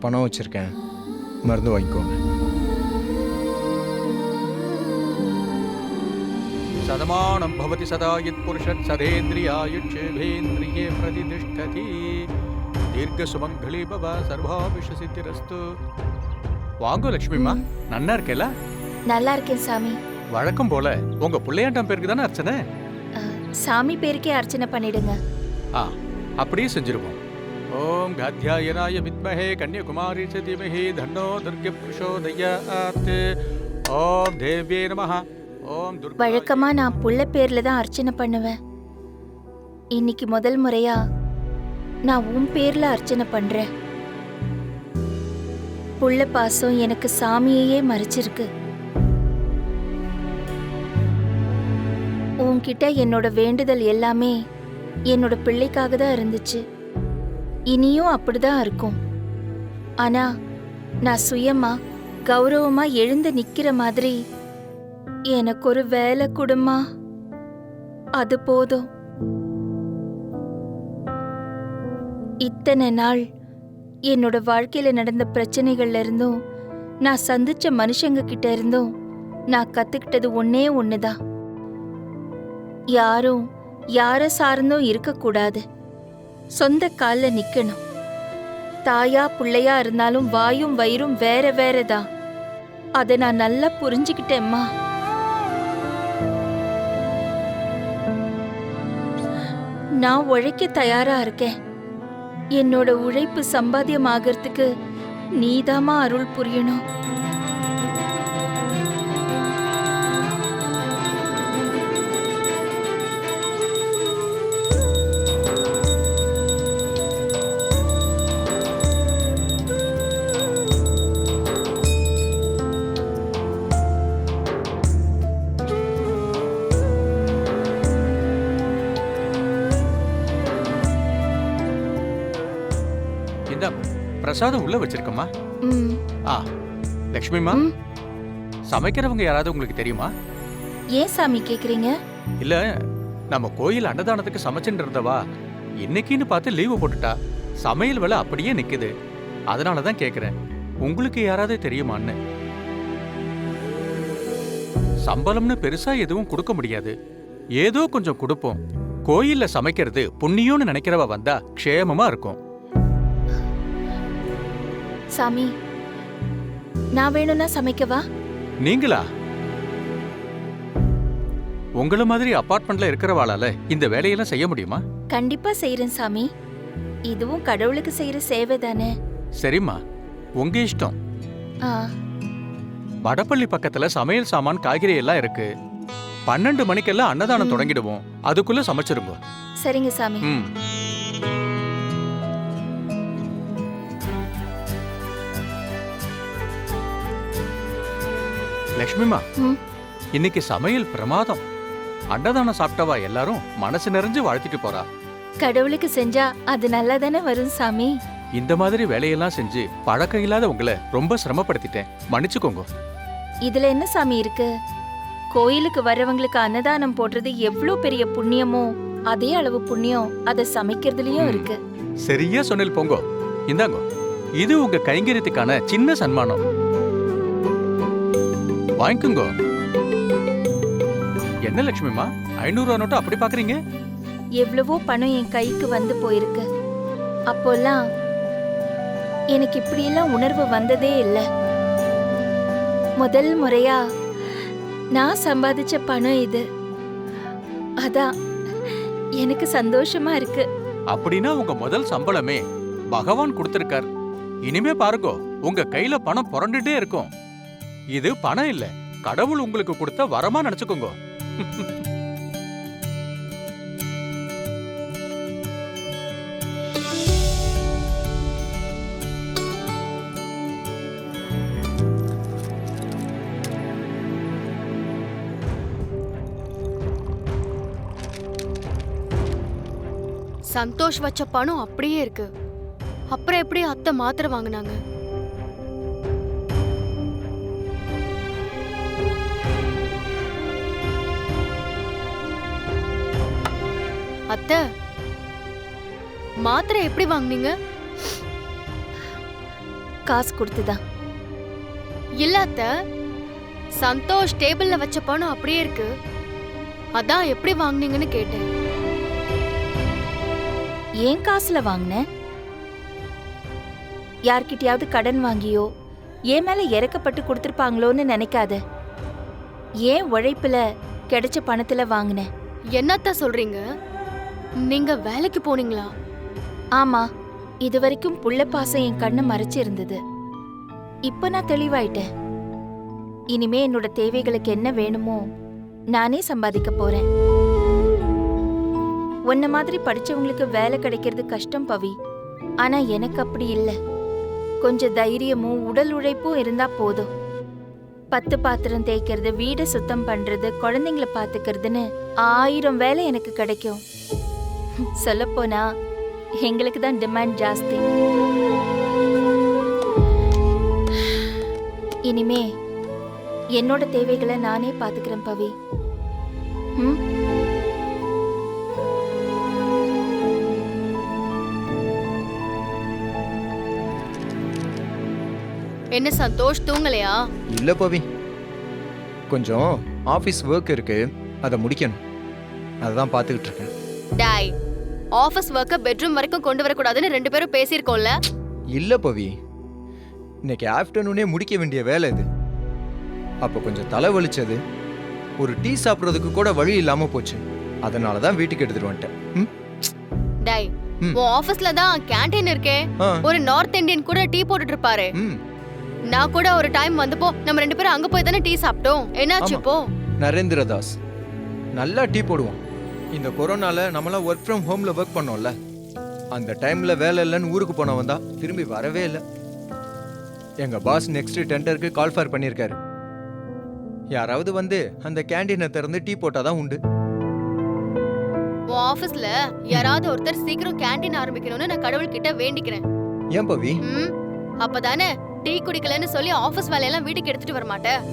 பணம் வச்சுருக்கேன், மருந்து வாங்கிக்கோங்க. சதமானம் பவதி சதா யத் புருஷத் சதேந்திரியாயுட்சேவேந்திரியே பிரதிதிஷ்டதி தீர்க்க சுமங்கலி பவ சர்வாபிஷ சித்திரஸ்து. வாங்கோ லட்சுமிமா, நன்னா இருக்கேல? நல்லா இருக்கேன் சாமி. வழக்கம் போல உங்க பிள்ளையாண்டம் பேருக்கு தானே அர்ச்சனை? சாமி பேருக்கே அர்ச்சனை பண்ணிடுங்க. அப்படியே செஞ்சிருவோம். ஓம் காத்யாயனாய வித்மஹே கன்யாகுமாரி ச தீமஹி தன்னோ துர்கே பிரசோதயாத். ஓம் தேவ்யே நமஹ. ஓம் துர்கா. வழக்கமா நான் புள்ள பேர்ல தான் அர்ச்சனை பண்ணுவேன். இன்னைக்கு முதல் முறையா நான் உன் பேர்ல அர்ச்சனை பண்றேன். புள்ள பாசம் எனக்கு சாமியையே மறைச்சிருக்கு. உன்கிட்ட என்னோட வேண்டுதல் எல்லாமே என்னோட பிள்ளைக்காக தான் இருந்துச்சு. இனியும் அப்படிதான் இருக்கும். ஆனா நான் சுயமா கௌரவமா எழுந்து நிக்கிற மாதிரி எனக்கு ஒரு வேலை கொடுமா, அது போதும். இத்தனை நாள் என்னோட வாழ்க்கையில நடந்த பிரச்சனைகள்ல இருந்தும் நான் சந்திச்ச மனுஷங்க கிட்ட இருந்தும் நான் கத்துக்கிட்டது ஒன்னே ஒண்ணுதான். யாரும் யார சார்ந்தும் இருக்கக்கூடாது. சொந்த கால்ல நிக்கணும். தாயா புள்ளையா இருந்தாலும் வாயும் வயிறும் வேற வேறதான். அதை நான் நல்லா புரிஞ்சுக்கிட்டேம்மா. நான் உழைக்க தயாரா இருக்கேன். என்னோட உழைப்பு சம்பாத்தியம் ஆகிறதுக்கு நீதாமா அருள் புரியணும். இந்த பிரசாதம் உள்ள வச்சிருக்கமா? லட்சுமிமா, சமைக்கிறவங்க யாராவது உங்களுக்கு தெரியுமா? ஏன் சாமி கேக்குறீங்க? இல்ல, நம்ம கோயில் அன்னதானத்துக்கு சமைச்சுட்டு இருந்தவா இன்னைக்குன்னு பார்த்து லீவு போட்டுட்டா. சமையல் வேலை அப்படியே நிக்குது. அதனாலதான் கேக்குறேன், உங்களுக்கு யாராவது தெரியுமான்னு. சம்பளம்னு பெருசா எதுவும் கொடுக்க முடியாது, ஏதோ கொஞ்சம் கொடுப்போம். கோயில்ல சமைக்கிறது புண்ணியம்னு நினைக்கிறவ வந்தா க்ஷேமமா இருக்கும். சாமி, நான் வேணும்னா சமைக்கவா? நீங்களா? உங்கள மாதிரி அபார்ட்மெண்ட்ல இருக்கிறவாளால இந்த வேலையெல்லாம் செய்ய முடியுமா? கண்டிப்பா செய்யறேன் சாமி. இதுவும் கடவுளுக்கு செய்யற சேவை தானே. சரிம்மா, உங்க இஷ்டம். வடப்பள்ளி பக்கத்துல சமையல் சாமான் காய்கறி எல்லாம் இருக்கு. 12 மணிக்கெல்லாம் அன்னதானம் தொடங்கிடுவோம். அதுக்குள்ள சமைச்சிருங்க. சரிங்க சாமி. லட்சுமிமா, இன்னைக்கு சமையல் பிரமாதம். அன்னதானம் சாப்பிட்டவா எல்லாரும் மனசு நிறைஞ்சு வாழ்த்திட்டு போறா. கடவுளுக்கு செஞ்சா அது நல்லா தானே வரும் சாமி. இந்த மாதிரி வேலையெல்லாம் செஞ்சு பழக்கம் இல்லாத உங்களை ரொம்ப சிரமப்படுத்திட்டேன், மன்னிச்சுக்கோங்க. இதுல என்ன சாமி இருக்கு? கோயிலுக்கு வர்றவங்களுக்கு அன்னதானம் போடுறது எவ்வளவு பெரிய புண்ணியமோ அதே அளவு புண்ணியம் அதை சமைக்கிறதுலயும் இருக்கு. சரியா சொன்னல் போங்கோ. இந்தாங்கோ, இது உங்க கைங்கரியத்துக்கான சின்ன சன்மானம். வாங்கிக்கோங்க. என்ன லட்சுமிமா, 500 ரூபா நோட்டு அப்படி பாக்குறீங்க? எவ்வளவோ பணம் என் கைக்கு வந்து போயிருக்கு. அப்போல்லாம் எனக்கு இப்படியெல்லாம் உணர்வு வந்ததே இல்லை. முதல் முறையா நான் சம்பாதிச்ச பணம் இது. அதான் எனக்கு சந்தோஷமா இருக்கு. அப்படின்னா உங்க முதல் சம்பளமே பகவான் கொடுத்திருக்கார். இனிமே பாருங்க, உங்க கையில பணம் புரண்டுட்டே இருக்கும். இது பணம் இல்ல, கடவுள் உங்களுக்கு கொடுத்த வரமா நினைச்சுக்கோங்க. சந்தோஷ் வச்ச பணம் அப்படியே இருக்கு. அப்புறம் எப்படி அத்தை மாத்திரை வாங்கினாங்க? அத்தை, மாத்திரை எப்படி வாங்குனீங்க? காசு கொடுத்துதான். இல்ல அத்தை, சந்தோஷ் டேபிள்ல வச்ச பணம் அப்படியே இருக்கு. அதான் எப்படி வாங்குனீங்கன்னு கேட்டேன். ஏன் காசுல வாங்கின? யார்கிட்டயாவது கடன் வாங்கியோ என் மேல இறக்கப்பட்டு கொடுத்திருப்பாங்களோன்னு நினைக்காத. ஏன் உழைப்புல கிடைச்ச பணத்துல வாங்கின? என்னத்த சொல்றீங்க? நீங்க வேலைக்கு போனீங்களா? ஆமா, இது வரைக்கும் புள்ள பாசம் என் கண்ணை மறைச்சு இருந்தது. இப்ப நான் தெளிவாயிட்டேன். இனிமே என்னோட தேவைகளுக்கு என்ன வேணுமோ நானே சம்பாதிக்க போறேன். உன்ன மாதிரி படிச்சவங்களுக்கு வேலை கிடைக்கிறது கஷ்டம் பவி. ஆனா எனக்கு அப்படி இல்ல. கொஞ்சம் தைரியமும் உடல் உழைப்பும் இருந்தா போதும். 10 பாத்திரம் தேய்க்கிறது, வீடை சுத்தம் பண்றது, குழந்தைங்கள பாத்துக்கிறதுன்னு 1000 வேலை எனக்கு கிடைக்கும். சொல்லப்போனா எங்களுக்கு தான் டிமாண்ட் ஜாஸ்தி. இனிமே என்னோட தேவைகளை நானே பாத்துக்கிறேன் பவி. ம்? என்ன சந்தோஷ், தூங்கலையா? இல்ல பவி, கொஞ்சம் ஆபீஸ் ஒர்க் இருக்கு, அதை முடிக்கணும். அதான் பார்த்துக்கிட்டு இருக்கேன். டாய், ஆபீஸ் ஒர்க்க பெட்ரூம் வரைக்கும் கொண்டு வரக்கூடாதுன்னு 2 பேரும் பேசியிருக்கோம்ல? இல்ல பவி, இன்னைக்கு ஆஃப்டர்நூனே முடிக்க வேண்டிய வேலை இது. அப்போ கொஞ்சம் தலை வலிச்சது, ஒரு டீ சாப்பிட்றதுக்கு கூட வழி இல்லாம போச்சு. அதனால தான் வீட்டுக்கு எடுத்துட்டு வந்துட்டேன். ம்? டாய், ம். உன் ஆபீஸ்ல தான் கேண்டீன் இருக்கே. ஆ. ஒரு நார்த் இந்தியன் கூட டீ போட்டுட்டு இருப்பாரு. ம். நான் கூட ஒரு டைம் வந்தப்போ நம்ம 2 பேரும் அங்க போய் தானே டீ சாப்பிட்டோம். என்னாச்சு ஆமா. இப்போ? நரேந்திர தாஸ் நல்லா டீ போடுவான். இந்த கொரோனால நம்மளாம் ஒர்க் ஃப்ரம் ஹோம்ல ஒர்க் பண்ணோம்ல, அந்த டைம்ல வேலை இல்லைன்னு ஊருக்கு போனவன் தான் திரும்பி வரவே இல்லை. எங்க பாஸ் நெக்ஸ்ட் டெண்டருக்கு கால் ஃபார் பண்ணியிருக்காரு. யாராவது வந்து அந்த கேண்டீனை திறந்து டீ போட்டாதான் உண்டு. உன் ஆபீஸ்ல யாராவது ஒருத்தர் சீக்கிரம் கேண்டீன் ஆரம்பிக்கணும்னு நான் கடவுள்கிட்ட வேண்டிக்கிறேன். ஏன் பவி? அப்பதானே டீ குடிக்கலன்னு சொல்லி ஆபீஸ் வேலையெல்லாம் வீட்டுக்கு எடுத்துட்டு வர மாட்டேன்.